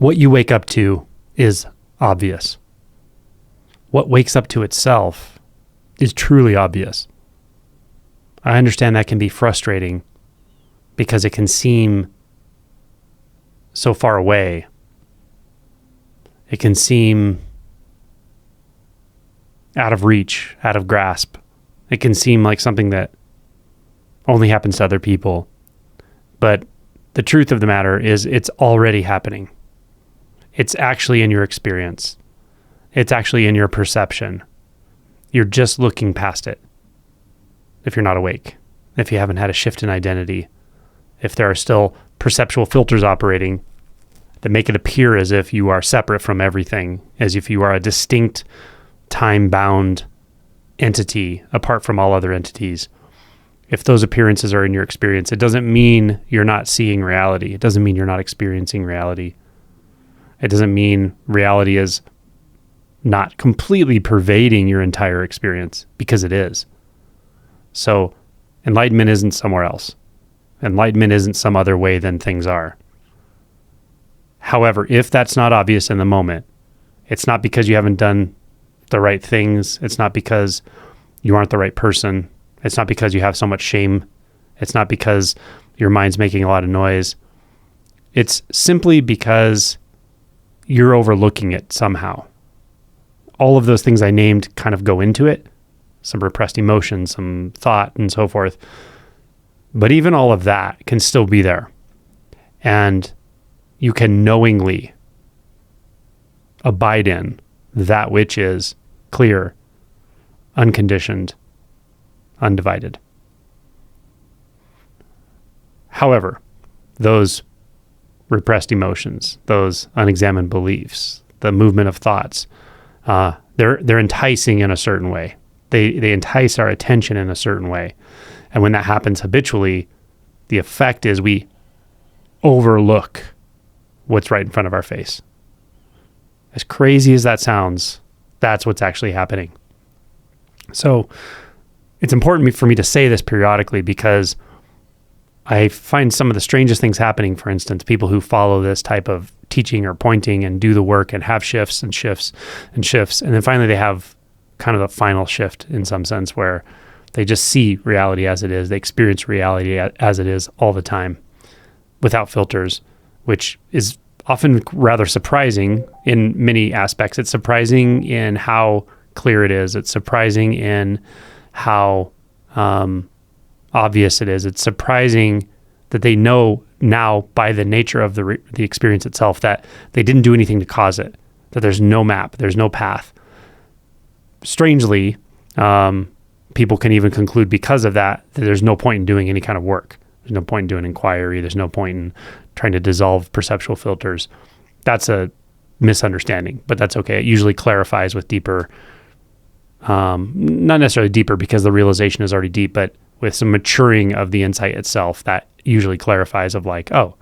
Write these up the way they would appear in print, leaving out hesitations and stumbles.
What you wake up to is obvious. What wakes up to itself is truly obvious. I understand that can be frustrating because it can seem so far away. It can seem out of reach, out of grasp. It can seem like something that only happens to other people. But the truth of the matter is it's already happening. It's actually in your experience. It's actually in your perception. You're just looking past it. If you're not awake, if you haven't had a shift in identity, if there are still perceptual filters operating that make it appear as if you are separate from everything, as if you are a distinct, time-bound entity apart from all other entities. If those appearances are in your experience, it doesn't mean you're not seeing reality. It doesn't mean you're not experiencing reality. It doesn't mean reality is not completely pervading your entire experience, because it is. So enlightenment isn't somewhere else. Enlightenment isn't some other way than things are. However, if that's not obvious in the moment, it's not because you haven't done the right things. It's not because you aren't the right person. It's not because you have so much shame. It's not because your mind's making a lot of noise. It's simply because you're overlooking it somehow. All of those things I named kind of go into it. Some repressed emotion, some thought, and so forth. But even all of that can still be there. And you can knowingly abide in that which is clear, unconditioned, undivided. However, those repressed emotions, those unexamined beliefs, the movement of thoughts, they're enticing in a certain way. They entice our attention in a certain way. And when that happens habitually, the effect is we overlook what's right in front of our face. As crazy as that sounds, that's what's actually happening. So it's important for me to say this periodically because I find some of the strangest things happening. For instance, people who follow this type of teaching or pointing and do the work and have shifts and shifts and shifts. And then finally they have kind of the final shift in some sense where they just see reality as it is. They experience reality as it is all the time without filters, which is often rather surprising in many aspects. It's surprising in how clear it is. It's surprising in how obvious it is. It's surprising that they know now by the nature of the experience itself that they didn't do anything to cause it, that there's no map, there's no path. Strangely, people can even conclude because of that there's no point in doing any kind of work. There's no point in doing inquiry. There's no point in trying to dissolve perceptual filters. That's a misunderstanding, but that's okay. It usually clarifies with deeper, not necessarily deeper because the realization is already deep, but with some maturing of the insight itself, that usually clarifies of like, oh,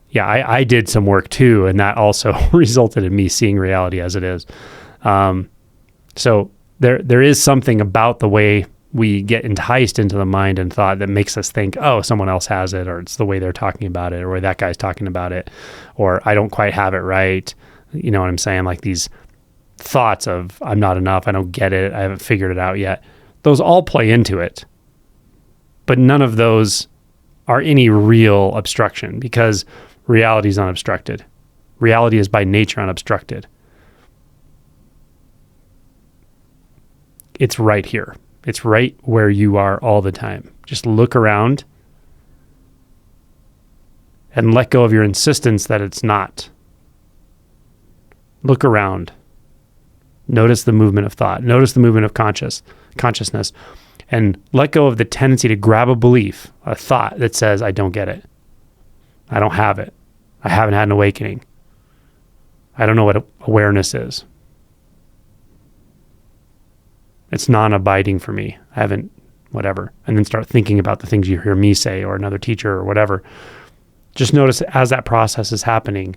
yeah, I did some work too, and that also resulted in me seeing reality as it is. So there is something about the way we get enticed into the mind and thought that makes us think, oh, someone else has it, or it's the way they're talking about it, or that guy's talking about it, or I don't quite have it right. You know what I'm saying? Like these thoughts of I'm not enough, I don't get it, I haven't figured it out yet. Those all play into it. But none of those are any real obstruction because reality is unobstructed. Reality is by nature unobstructed. It's right here. It's right where you are all the time. Just look around and let go of your insistence that it's not. Look around. Notice the movement of thought. Notice the movement of consciousness. And let go of the tendency to grab a belief, a thought that says, I don't get it. I don't have it. I haven't had an awakening. I don't know what awareness is. It's non-abiding for me. I haven't, whatever. And then start thinking about the things you hear me say or another teacher or whatever. Just notice as that process is happening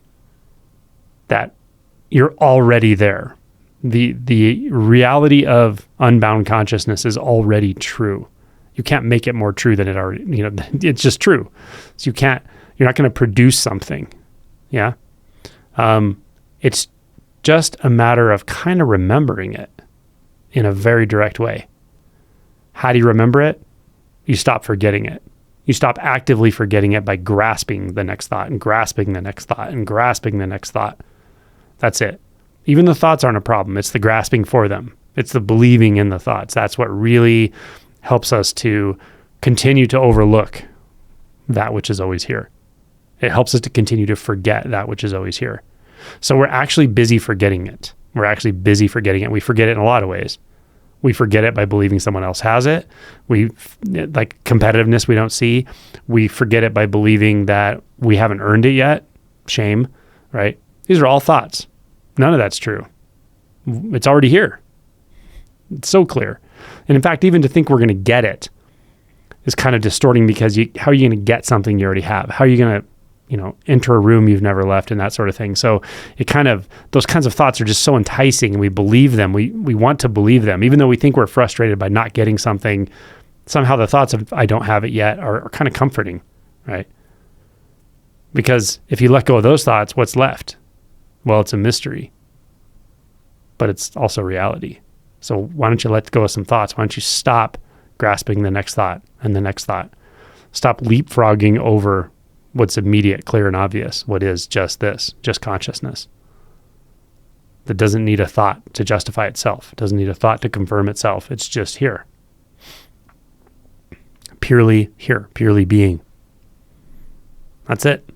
that you're already there. The reality of unbound consciousness is already true. You can't make it more true than it already, it's just true. So you're not going to produce something. Yeah. It's just a matter of kind of remembering it in a very direct way. How do you remember it? You stop forgetting it. You stop actively forgetting it by grasping the next thought and grasping the next thought and grasping the next thought. That's it. Even the thoughts aren't a problem. It's the grasping for them. It's the believing in the thoughts. That's what really helps us to continue to overlook that which is always here. It helps us to continue to forget that which is always here. So we're actually busy forgetting it. We're actually busy forgetting it. We forget it in a lot of ways. We forget it by believing someone else has it. Like competitiveness we don't see. We forget it by believing that we haven't earned it yet. Shame, right? These are all thoughts. None of that's true. It's already here. It's so clear. And in fact, even to think we're going to get it is kind of distorting, because how are you going to get something you already have? How are you going to, enter a room you've never left and that sort of thing? So those kinds of thoughts are just so enticing, and we believe them. We want to believe them. Even though we think we're frustrated by not getting something, somehow the thoughts of I don't have it yet are kind of comforting, right? Because if you let go of those thoughts, what's left? Well, it's a mystery, but it's also reality. So why don't you let go of some thoughts? Why don't you stop grasping the next thought and the next thought? Stop leapfrogging over what's immediate, clear, and obvious. What is just this, just consciousness. That doesn't need a thought to justify itself. It doesn't need a thought to confirm itself. It's just here. Purely here, purely being. That's it.